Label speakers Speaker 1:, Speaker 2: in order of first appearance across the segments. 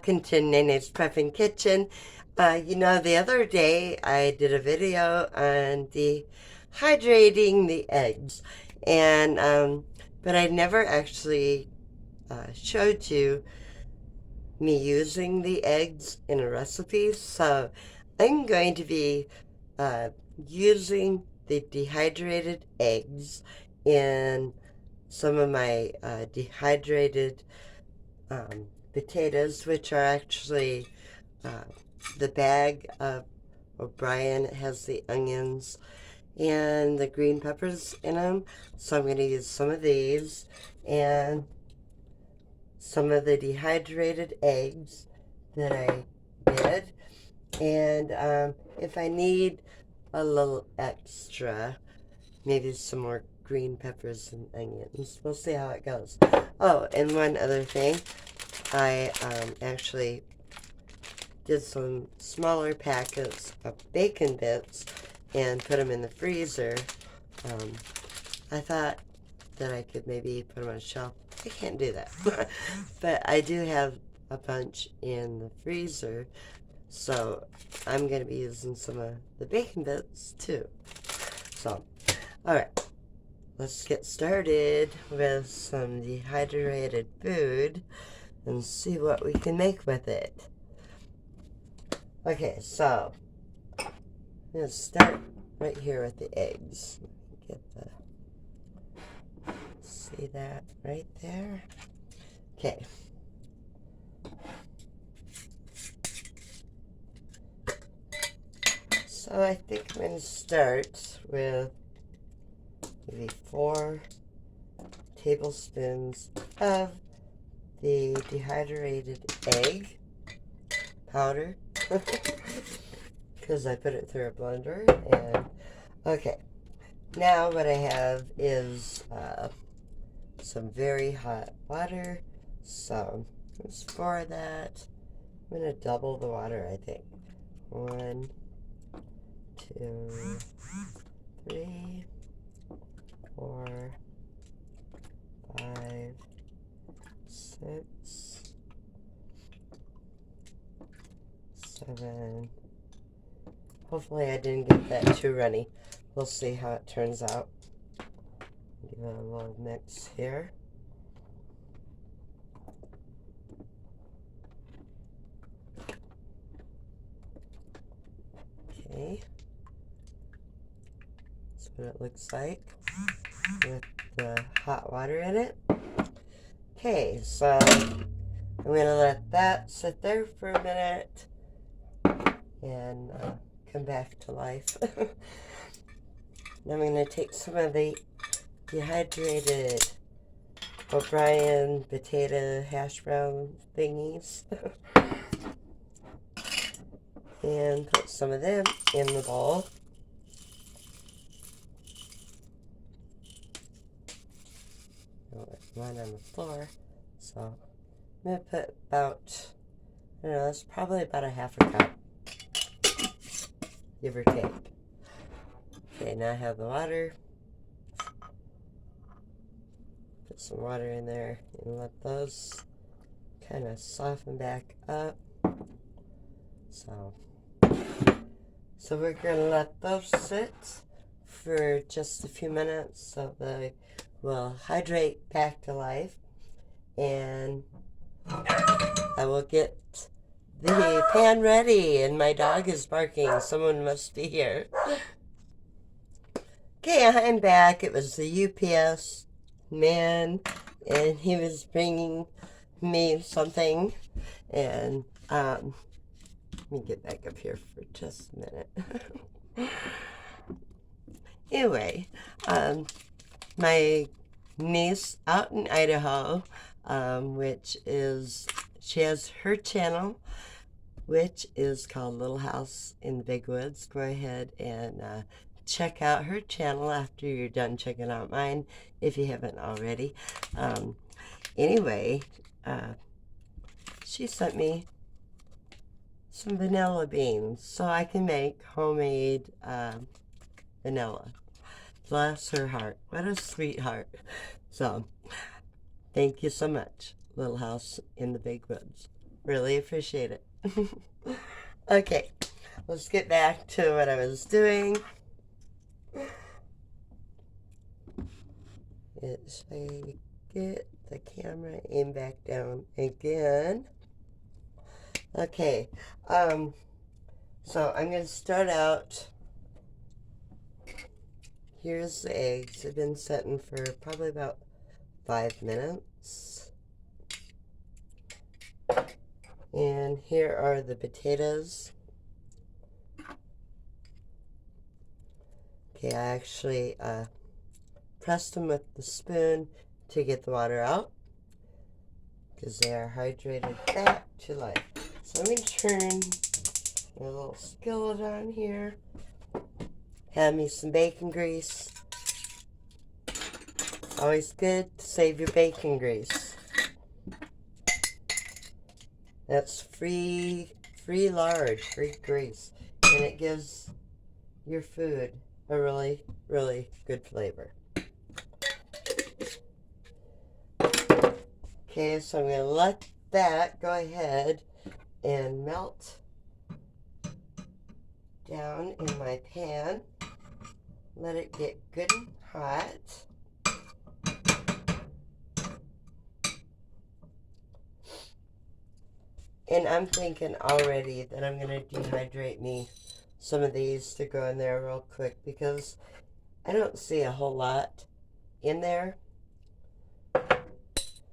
Speaker 1: Welcome to Nayna's Prepping Kitchen. The other day I did a video on dehydrating the eggs, and but I never actually showed you me using the eggs in a recipe. So I'm going to be using the dehydrated eggs in some of my dehydrated potatoes, which are actually the bag of O'Brien has the onions and the green peppers in them. So I'm going to use some of these and some of the dehydrated eggs that I did. And if I need a little extra, maybe some more green peppers and onions. We'll see how it goes. Oh, and one other thing. I actually did some smaller packets of bacon bits and put them in the freezer. I thought that I could maybe put them on a shelf. I can't do that. But I do have a bunch in the freezer, so I'm going to be using some of the bacon bits too. So, alright, let's get started with some dehydrated food and see what we can make with it. Okay, so I'm going to start right here with the eggs. See that right there? Okay. So I think I'm going to start with maybe 4 tablespoons of the dehydrated egg powder because I put it through a blender. And okay, now what I have is some very hot water. So let's pour that. I'm going to double the water, I think. 1, 2, 3, 4, 5, 6, 7. Hopefully I didn't get that too runny. We'll see how it turns out. Give it a little mix here. Okay. That's what it looks like with the hot water in it. Okay, so I'm going to let that sit there for a minute and come back to life. Now I'm going to take some of the dehydrated O'Brien potato hash brown thingies and put some of them in the bowl. One on the floor, so I'm going to put about, I don't know, that's probably about a half a cup, give or take. Okay, now I have the water. Put some water in there and let those kind of soften back up. So we're going to let those sit for just a few minutes so they will hydrate back to life, and I will get the pan ready. And my dog is barking. Someone must be here. Okay, I'm back. It was the UPS man, and he was bringing me something. And let me get back up here for just a minute. Anyway, my niece out in Idaho, she has her channel, which is called Little House in the Big Woods. Go ahead and check out her channel after you're done checking out mine, if you haven't already. Anyway, she sent me some vanilla beans so I can make homemade vanilla. Bless her heart. What a sweetheart. So, thank you so much, Little House in the Big Woods. Really appreciate it. Okay, let's get back to what I was doing. Should I get the camera aimed back down again? Okay, so I'm going to start out. Here's the eggs. They've been setting for probably about 5 minutes. And here are the potatoes. Okay, I actually pressed them with the spoon to get the water out because they are hydrated back to life. So let me turn my little skillet on here. Have me some bacon grease. Always good to save your bacon grease. That's free lard, free grease. And it gives your food a really, really good flavor. Okay, so I'm going to let that go ahead and melt down in my pan. Let it get good and hot. And I'm thinking already that I'm going to dehydrate me some of these to go in there real quick because I don't see a whole lot in there.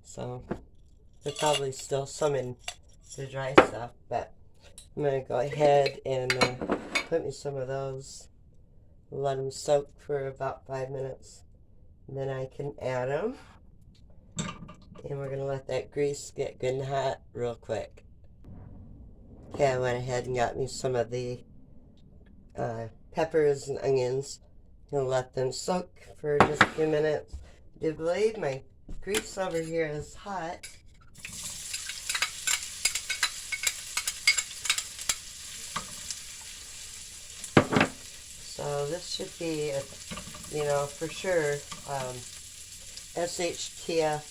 Speaker 1: So there's probably still some in the dry stuff, but I'm going to go ahead and put me some of those. Let them soak for about 5 minutes. And then I can add them. And we're going to let that grease get good and hot real quick. Okay, I went ahead and got me some of the peppers and onions. I'm going to let them soak for just a few minutes. I do believe my grease over here is hot. So this should be, for sure, SHTF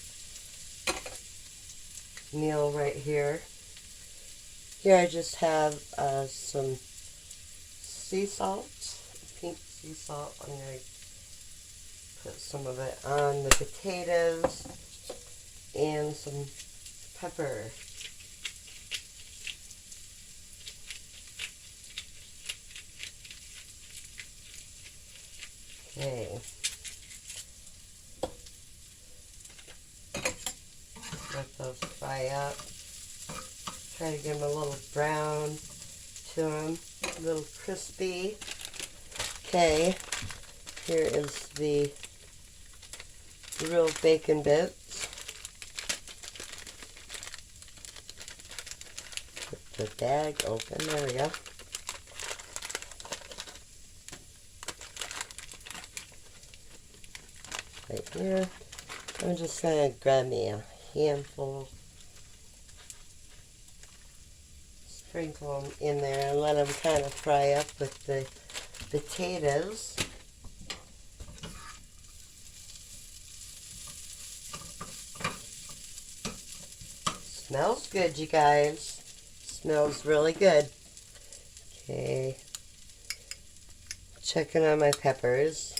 Speaker 1: meal right here. Here I just have some sea salt, pink sea salt. I'm going to put some of it on the potatoes and some pepper. Okay. Let those fry up. Try to give them a little brown to them, a little crispy. Okay, here is the real bacon bits. Put the bag open, there we go. Right here. I'm just going to grab me a handful, sprinkle them in there and let them kind of fry up with the potatoes. Smells good, you guys. Smells really good. Okay. Checking on my peppers.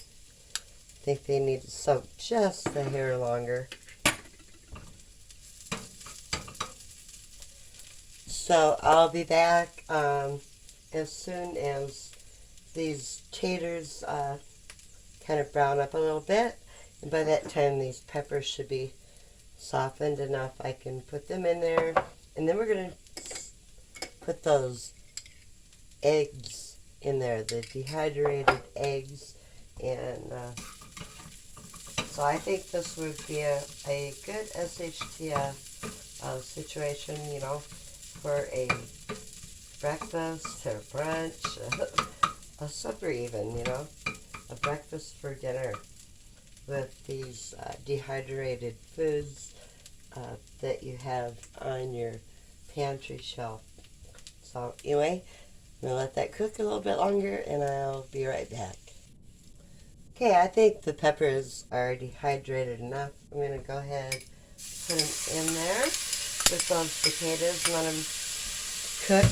Speaker 1: I think they need to soak just a hair longer. So I'll be back as soon as these taters kind of brown up a little bit. And by that time these peppers should be softened enough I can put them in there. And then we're going to put those eggs in there, the dehydrated eggs. And so I think this would be a good SHTF situation, for a breakfast or brunch, a supper even, a breakfast for dinner with these dehydrated foods that you have on your pantry shelf. So anyway, I'm going to let that cook a little bit longer and I'll be right back. Okay, I think the peppers are dehydrated enough. I'm going to go ahead and put them in there. with those potatoes. Let them cook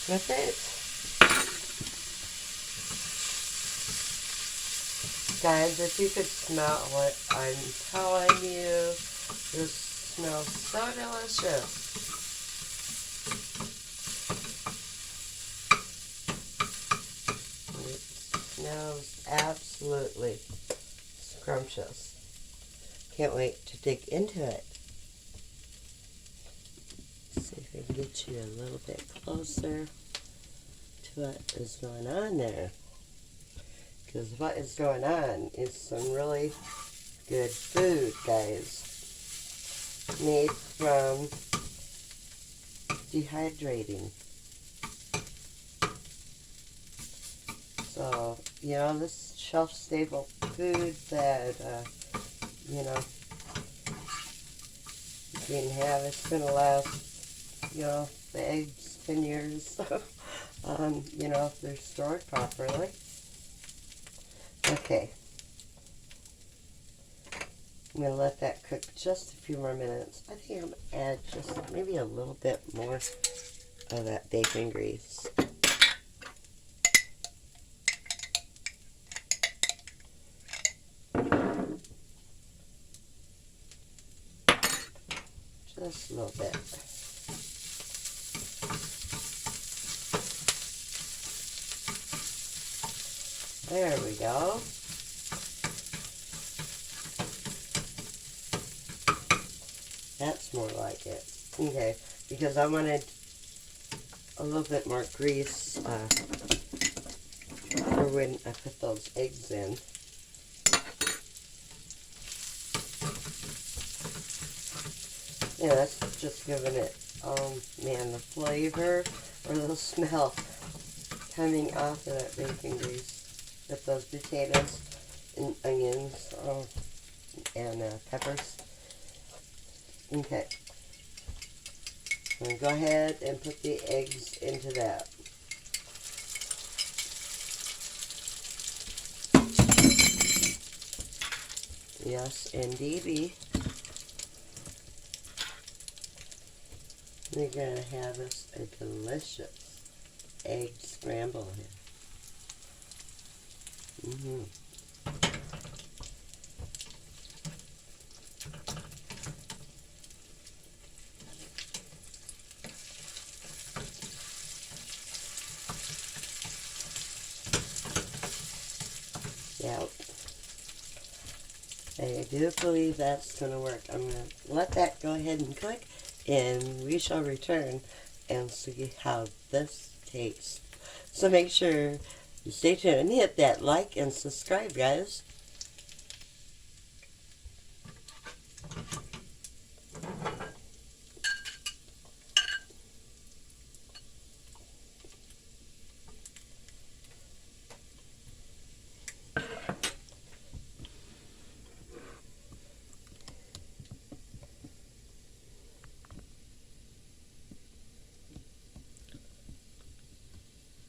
Speaker 1: with it. Guys, if you could smell what I'm telling you, this smells so delicious. It smells absolutely scrumptious. Can't wait to dig into it. Let's see if I can get you a little bit closer to what is going on there. Because what is going on is some really good food, guys. Made from dehydrating. So, you know, this shelf-stable food that, you know, you can have. It's going to last, you know, the eggs 10 years, you know, if they're stored properly. Okay. I'm going to let that cook just a few more minutes. I think I'm going to add just maybe a little bit more of that bacon grease. Just a little bit. There we go. That's more like it. Okay, because I wanted a little bit more grease for when I put those eggs in. Yeah, that's just giving it, oh man, the flavor or the smell coming off of that bacon grease with those potatoes and onions and peppers. Okay. I'm going to go ahead and put the eggs into that. Yes, indeedy. We're going to have us a delicious egg scramble here. Yeah, I do believe that's going to work. I'm going to let that go ahead and cook, and we shall return and see how this tastes. So make sure you stay tuned and hit that like and subscribe, guys.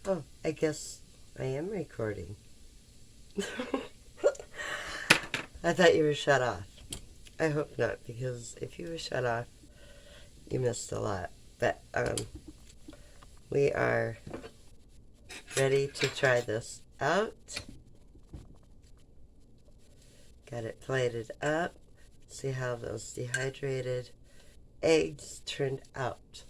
Speaker 1: Oh, I guess I am recording. I thought you were shut off. I hope not, because if you were shut off, you missed a lot. But we are ready to try this out. Got it plated up. See how those dehydrated eggs turned out.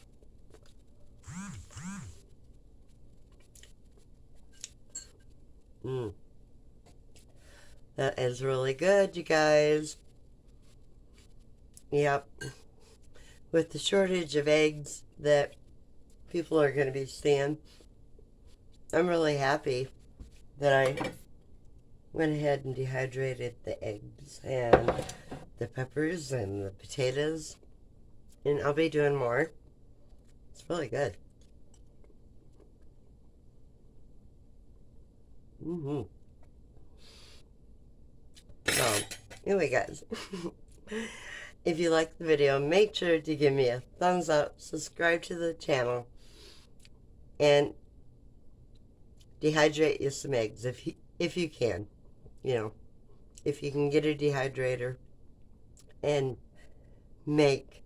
Speaker 1: That is really good, you guys. Yep. With the shortage of eggs that people are going to be seeing, I'm really happy that I went ahead and dehydrated the eggs and the peppers and the potatoes. And I'll be doing more. It's really good. So, anyway, guys. If you like the video, make sure to give me a thumbs up, subscribe to the channel, and dehydrate you some eggs if you can. You know, if you can get a dehydrator and make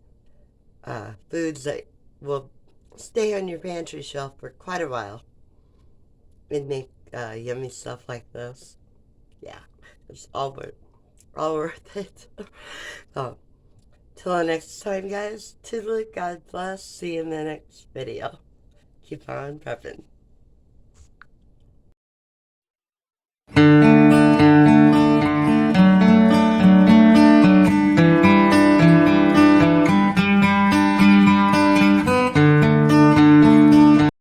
Speaker 1: foods that will stay on your pantry shelf for quite a while and make yummy stuff like this. Yeah, it's all worth it. So, till the next time, guys, toodaloo, God bless. See you in the next video. Keep on prepping.